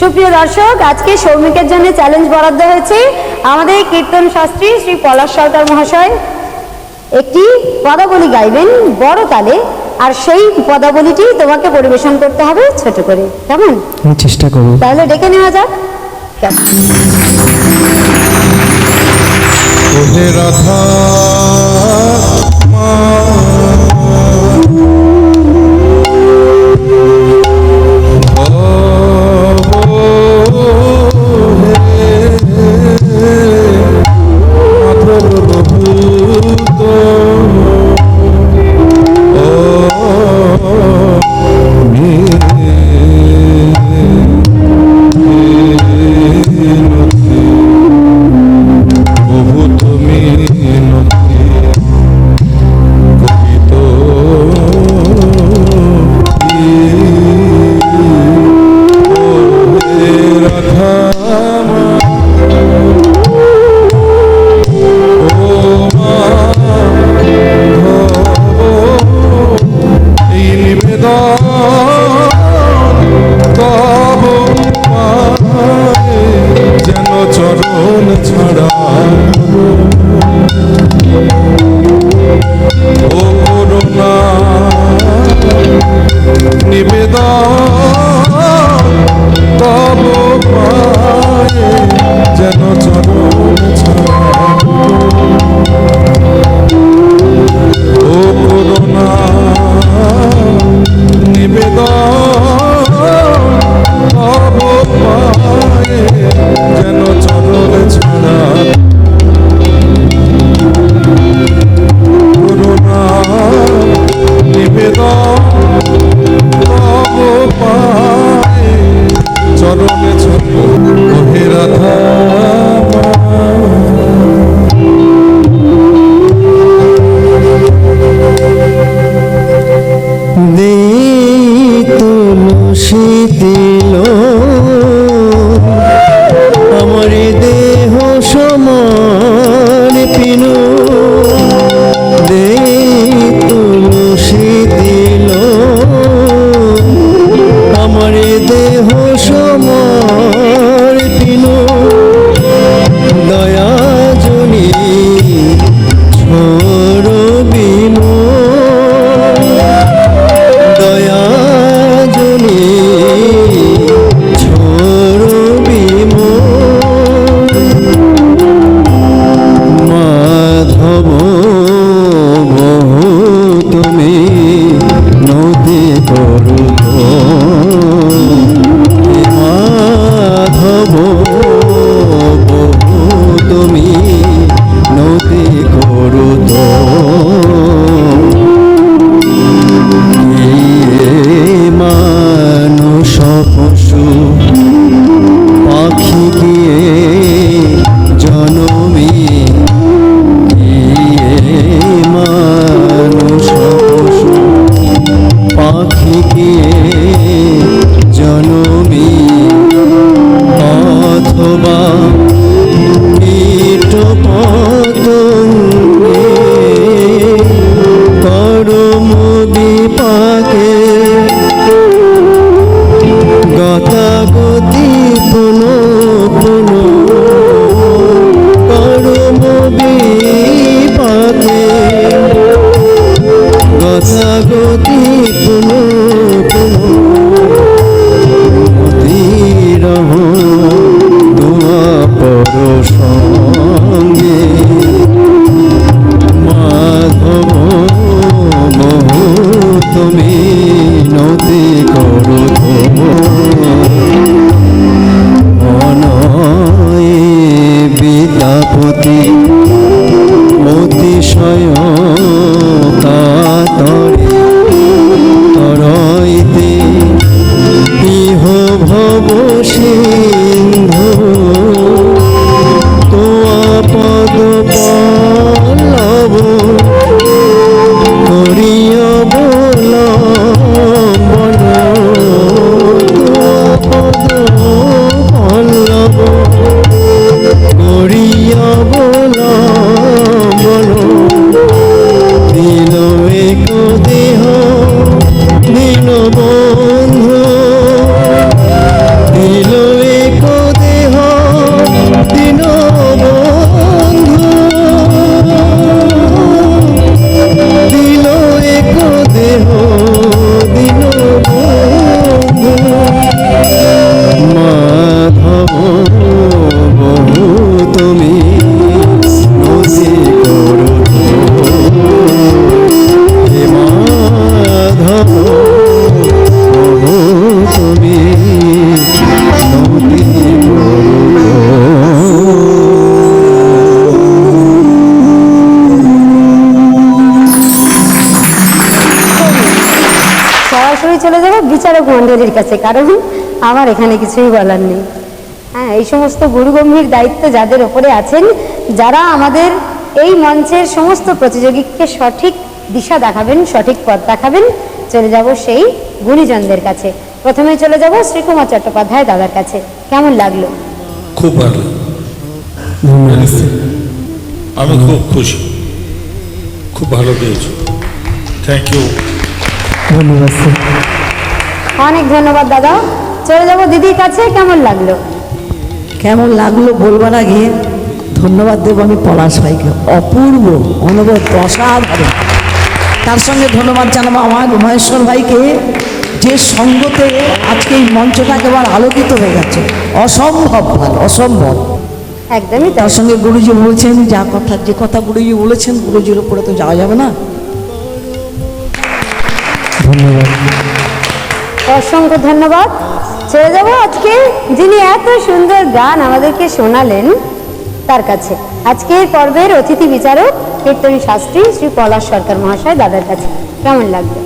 সুপ্রিয় দর্শক, আজকে সৌমিকের জন্য চ্যালেঞ্জ বরাদ্দ হয়েছে। আমাদের কীর্তন শাস্ত্রী শ্রী পলাশ সরকার মহাশয় একটি পদাবলী গাইবেন বড় তালে, আর সেই পদাবলীটি তোমাকে পরিবেশন করতে হবে ছোট করে। কেমন? আমি চেষ্টা করব। তাহলে ডেকে নেওয়া যাক। ওহে রাধা মা, গুরুগম্ভীর কাছে, কারণ আমার এখানে কিছুই বলার নেই। হ্যাঁ, এই সমস্ত গুরুগম্ভীর দায়িত্ব যাদের ওপরে আছেন, যারা আমাদের এই মঞ্চের সমস্ত প্রতিযোগীকে সঠিক দিশা দেখাবেন, সঠিক পথ দেখাবেন, চলে যাব সেই গুণীজনদের কাছে। প্রথমে চলে যাব শ্রীকুমার চট্টোপাধ্যায় দাদার কাছে। কেমন লাগলো? খুব ভালো, আমি খুব খুশি, খুব ভালো পেয়েছি। Thank you. ধন্যবাদ স্যার। অনেক ধন্যবাদ দাদা। চলে যাব দিদির কাছে। কেমন লাগলো? কেমন লাগলো বলবার আগে ধন্যবাদ দেব আমি পলাশ ভাইকে, অপূর্ব অনবদ্য অসাধারণ। তার সঙ্গে ধন্যবাদ জানাবো আমার মহেশ্বর ভাইকে, যে সঙ্গতে আজকে এই মঞ্চটা একেবারে আলোকিত হয়ে গেছে, অসম্ভব ভালো, অসম্ভব। একদমই তাই। তার সঙ্গে গুরুজি বলছেন যে কথা গুরুজি বলেছেন, গুরুজির উপরে তো যাওয়া যাবে না। ধন্যবাদ, অসংখ্য ধন্যবাদ। চলে যাব আজকে যিনি এত সুন্দর গান আমাদেরকে শোনালেন তার কাছে। আজকের পর্বের অতিথি বিচারক কীর্তনী শাস্ত্রী শ্রী পলাশ সরকার মহাশয় দাদার কাছে। কেমন লাগলো?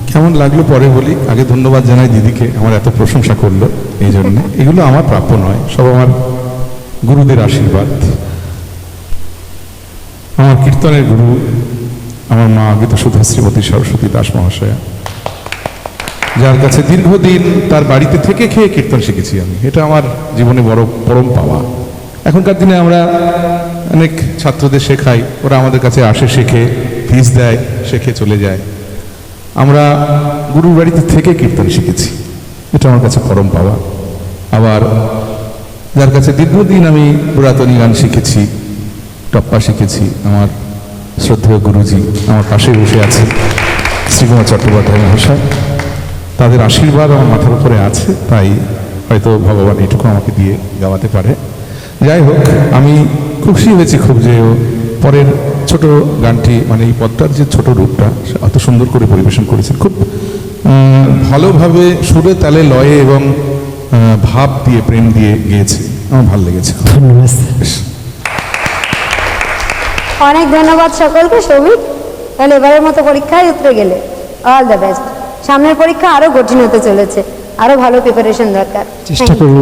কেমন লাগলো পরে বলি, আগে ধন্যবাদ জানাই দিদিকে, আমার এত প্রশংসা করলো এই জন্য। এগুলো আমার প্রাপ্য নয়, সব আমার গুরুদের আশীর্বাদ। আমার কীর্তনের গুরু আমার মা গীতসুধা শ্রীমতী সরস্বতী দাস মহাশয়া, যার কাছে দীর্ঘদিন তার বাড়িতে থেকে খেয়ে কীর্তন শিখেছি আমি। এটা আমার জীবনে বড় পরম পাওয়া। এখনকার দিনে আমরা অনেক ছাত্রদের শেখাই, ওরা আমাদের কাছে আসে, শেখে, ফিস দেয়, শেখে চলে যায়। আমরা গুরুর বাড়িতে থেকে কীর্তন শিখেছি, এটা আমার কাছে পরম পাওয়া। আবার যার কাছে দীর্ঘদিন আমি পুরাতনী গান শিখেছি, টপ্পা শিখেছি, আমার শ্রদ্ধেয় গুরুজি আমার পাশে বসে আছে শ্রীকুমার চট্টোপাধ্যায় মহাশয়, তাদের আশীর্বাদ আমার মাথার উপরে আছে, তাই হয়তো ভগবান এটুকু আমাকে দিয়ে গাওয়াতে পারে। যাই হোক, আমি খুশি হয়েছি খুব যে পরের ছোট গানটি, মানে এই পদটার যে ছোট রূপটা অত সুন্দর করে পরিবেশন করেছেন, খুব ভালোভাবে সুরে তালে লয়ে এবং ভাব দিয়ে, প্রেম দিয়ে গেয়েছে, আমার ভালো লেগেছে। ধন্যবাদ স্যার। অনেক ধন্যবাদ সকলকে। সৌমিক, তাহলে এবারের মতো পরীক্ষায় উতরে গেলে। All the best. সামনের পরীক্ষা আরো কঠিন হতে চলেছে, আরো ভালো প্রিপারেশন দরকার। চেষ্টা করব।